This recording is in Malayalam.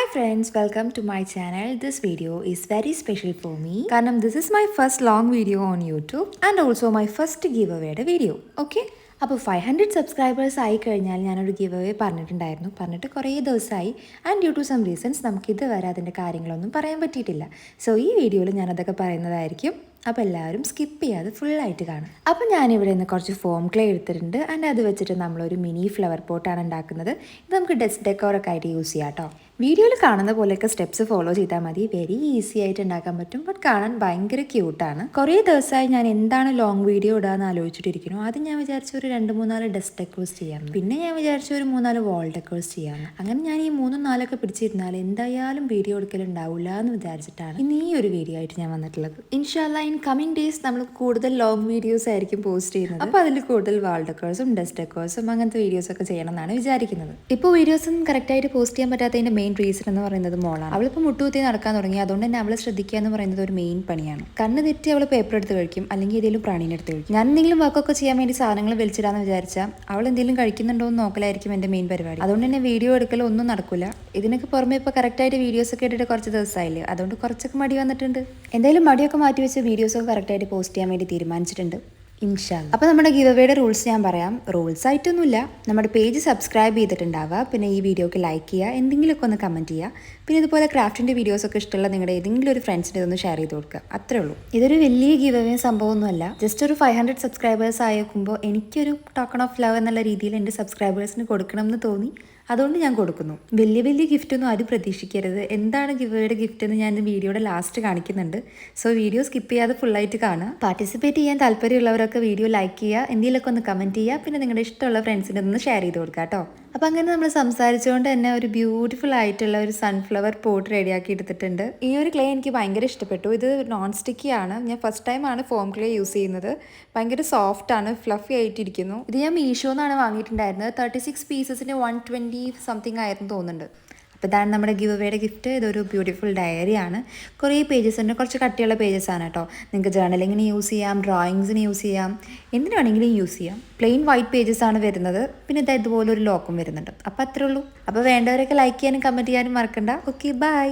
Hi friends, welcome to my channel. This video is very special for me. Because this is my first long video on YouTube and also my first giveaway video. Okay? അപ്പോൾ 500 സബ്സ്ക്രൈബേഴ്സ് ആയി കഴിഞ്ഞാൽ ഞാനൊരു ഗിവ് അവേ പറഞ്ഞിട്ട് കുറേ ദിവസമായി and due to some reasons നമുക്ക് ഇതുവരെ അതിൻ്റെ കാര്യങ്ങളൊന്നും പറയാൻ പറ്റിയിട്ടില്ല. സോ ഈ വീഡിയോയിൽ ഞാനതൊക്കെ പറയുന്നതായിരിക്കും. അപ്പോൾ എല്ലാവരും സ്കിപ്പ് ചെയ്യാതെ ഫുള്ളായിട്ട് കാണും. അപ്പോൾ ഞാനിവിടെ നിന്ന് കുറച്ച് ഫോം ക്ലേ എടുത്തിട്ടുണ്ട് ആൻഡ് അത് വെച്ചിട്ട് നമ്മളൊരു മിനി ഫ്ലവർ പോട്ടാണ് ഉണ്ടാക്കുന്നത്. ഇത് നമുക്ക് ഡെസ്ക് ഡെക്കോറൊക്കെ ആയിട്ട് യൂസ് ചെയ്യാം കേട്ടോ. വീഡിയോയിൽ കാണുന്ന പോലെയൊക്കെ സ്റ്റെപ്സ് ഫോളോ ചെയ്താൽ മതി. വെരി ഈസി ആയിട്ട് ഉണ്ടാക്കാൻ പറ്റും. ബട്ട് കാണാൻ ഭയങ്കര ക്യൂട്ടാണ്. കുറേ ദിവസമായി ഞാൻ എന്താണ് ലോങ് വീഡിയോ ഇടാന്ന് ആലോചിച്ചിട്ടിരിക്കുന്നു. ആദ്യം ഞാൻ വിചാരിച്ച ഒരു 2-3 ഡെസ്ക് ഡെക്കോഴ്സ് ചെയ്യാം. പിന്നെ ഞാൻ വിചാരിച്ച ഒരു 3-4 വാൾ ഡെക്കോഴ്സ് ചെയ്യാം. അങ്ങനെ ഞാൻ ഈ 3-4 പിടിച്ചിരുന്നാൽ എന്തായാലും വീഡിയോ എടുക്കലുണ്ടാവില്ല എന്ന് വിചാരിച്ചിട്ടാണ് ഇന്ന് ഈ ഒരു വീഡിയോ ആയിട്ട് ഞാൻ വന്നിട്ടുള്ളത്. ഇൻഷാല്ലാ ഇൻ കമ്മിങ് ഡേയ്സ് നമ്മൾ കൂടുതൽ ലോങ് വീഡിയോസ് ആയിരിക്കും പോസ്റ്റ് ചെയ്യുന്നത്. അപ്പോൾ അതിൽ കൂടുതൽ വാൾ ഡെക്കോഴ്സും ഡെസ്ക് ഡെക്കോഴ്സും അങ്ങനത്തെ വീഡിയോസ് ഒക്കെ ചെയ്യണം എന്നാണ് വിചാരിക്കുന്നത്. ഇപ്പോൾ വീഡിയോസും കറക്റ്റായിട്ട് പോസ്റ്റ് ചെയ്യാൻ പറ്റാത്തതിൻ്റെ മെയിൻ റീസൺ എന്ന് പറയുന്നത് മോളാണ്. അവളിപ്പോൾ മുട്ടുകുത്തി നടക്കാൻ തുടങ്ങി. അതുകൊണ്ട് തന്നെ അവളെ ശ്രദ്ധിക്കുക എന്ന് പറയുന്നത് ഒരു മെയിൻ പണിയാണ്. കണ്ണ് തെറ്റി അവൾ പേപ്പർ എടുത്ത് കഴിക്കും, അല്ലെങ്കിൽ ഏതെങ്കിലും പ്രാണീനെടുത്ത് കഴിക്കും. ഞാൻ എന്തെങ്കിലും വർക്കൊക്കെ ചെയ്യാൻ വേണ്ടി സാധനങ്ങൾ വലിച്ചിടാന്ന് വിചാരിച്ചാൽ അവൾ എന്തെങ്കിലും കഴിക്കുന്നുണ്ടോ എന്ന് നോക്കലായിരിക്കും എൻ്റെ മെയിൻ പരിപാടി. അതുകൊണ്ട് തന്നെ വീഡിയോ എടുക്കലോ ഒന്നും നടക്കില്ല. ഇതിനൊക്കെ പുറമെ ഇപ്പോൾ കറക്റ്റായിട്ട് വീഡിയോസ് ഒക്കെ ഇട്ടിട്ട് കുറച്ച് ദിവസമായില്ലേ, അതുകൊണ്ട് കുറച്ചൊക്കെ മടി വന്നിട്ടുണ്ട്. എന്തായാലും മടിയൊക്കെ മാറ്റി വെച്ച് വീഡിയോസൊക്കെ കറക്റ്റായിട്ട് പോസ്റ്റ് ചെയ്യാൻ വേണ്ടി തീരുമാനിച്ചിട്ടുണ്ട് ഇൻഷാല്ലാ. അപ്പോൾ നമ്മുടെ ഗിവ് അവേയുടെ റൂൾസ് ഞാൻ പറയാം. റൂൾസ് ആയിട്ടൊന്നുമില്ല. നമ്മുടെ പേജ് സബ്സ്ക്രൈബ് ചെയ്തിട്ടുണ്ടാവുക, പിന്നെ ഈ വീഡിയോക്ക് ലൈക്ക് ചെയ്യുക, എന്തെങ്കിലുമൊക്കെ ഒന്ന് കമൻറ്റ് ചെയ്യുക, പിന്നെ ഇതുപോലെ ക്രാഫ്റ്റിൻ്റെ വീഡിയോസൊക്കെ ഇഷ്ടമുള്ള നിങ്ങളുടെ ഏതെങ്കിലും ഒരു ഫ്രണ്ട്സിൻ്റെ ഇതൊന്ന് ഷെയർ ചെയ്ത് കൊടുക്കുക. അത്രേ ഉള്ളൂ. ഇതൊരു വലിയ ഗിവ് അവേ സംഭവമൊന്നുമല്ല. ജസ്റ്റ് ഒരു 500 സബ്സ്ക്രൈബേഴ്സ് ആയേക്കുമ്പോൾ എനിക്കൊരു ടോക്കൺ ഓഫ് ലവ് എന്നുള്ള രീതിയിൽ എൻ്റെ സബ്സ്ക്രൈബേഴ്സിന് കൊടുക്കണം എന്ന് തോന്നി. അതുകൊണ്ട് ഞാൻ കൊടുക്കുന്നു. വലിയ വലിയ ഗിഫ്റ്റൊന്നും ആരും പ്രതീക്ഷിക്കരുത്. എന്താണ് ഗിവയുടെ ഗിഫ്റ്റ് എന്ന് ഞാൻ വീഡിയോയുടെ ലാസ്റ്റ് കാണിക്കുന്നുണ്ട്. സോ വീഡിയോ സ്കിപ്പ് ചെയ്യാതെ ഫുള്ളായിട്ട് കാണുക. പാർട്ടിസിപ്പേറ്റ് ചെയ്യാൻ താല്പര്യമുള്ളവരൊക്കെ വീഡിയോ ലൈക്ക് ചെയ്യുക, എന്തെങ്കിലുമൊക്കെ ഒന്ന് കമൻറ്റ് ചെയ്യുക, പിന്നെ നിങ്ങളുടെ ഇഷ്ടമുള്ള ഫ്രണ്ട്സിൻ്റെ ഒന്ന് ഷെയർ ചെയ്ത് കൊടുക്കുക കേട്ടോ. അപ്പോൾ അങ്ങനെ നമ്മൾ സംസാരിച്ചുകൊണ്ട് തന്നെ ഒരു ബ്യൂട്ടിഫുൾ ആയിട്ടുള്ള ഒരു സൺഫ്ലവർ പോട്ട് റെഡിയാക്കി എടുത്തിട്ടുണ്ട്. ഈ ഒരു ക്ലേ എനിക്ക് ഭയങ്കര ഇഷ്ടപ്പെട്ടു. ഇത് നോൺ സ്റ്റിക്കി ആണ്. ഞാൻ ഫസ്റ്റ് ടൈമാണ് ഫോം ക്ലേ യൂസ് ചെയ്യുന്നത്. ഭയങ്കര സോഫ്റ്റ് ആണ്, ഫ്ലഫി ആയിട്ടിരിക്കുന്നു. ഇത് ഞാൻ മീഷോന്നാണ് വാങ്ങിയിട്ടുണ്ടായിരുന്നത്. 36 പീസസിന് 120 സംതിങ് ആയിരുന്നു തോന്നുന്നുണ്ട്. അപ്പോൾ ഇതാണ് നമ്മുടെ ഗിവ് അവേയുടെ ഗിഫ്റ്റ്. ഇതൊരു ബ്യൂട്ടിഫുൾ ഡയറിയാണ്. കുറേ പേജസ് ഉണ്ട്, കുറച്ച് കട്ടിയുള്ള പേജസ് ആണ് കേട്ടോ. നിങ്ങൾക്ക് ജേർണലിങ്ങിന് യൂസ് ചെയ്യാം, ഡ്രോയിങ്സിന് യൂസ് ചെയ്യാം, എന്തിനു വേണമെങ്കിലും യൂസ് ചെയ്യാം. പ്ലെയിൻ വൈറ്റ് പേജസ് ആണ് വരുന്നത്. പിന്നെ ഇതുപോലെ ഒരു ലോക്കും വരുന്നുണ്ട്. അപ്പോൾ അത്രേ ഉള്ളൂ. അപ്പോൾ വേണ്ടവരൊക്കെ ലൈക്ക് ചെയ്യാനും കമൻറ്റ് ചെയ്യാനും മറക്കണ്ട. Okay, by.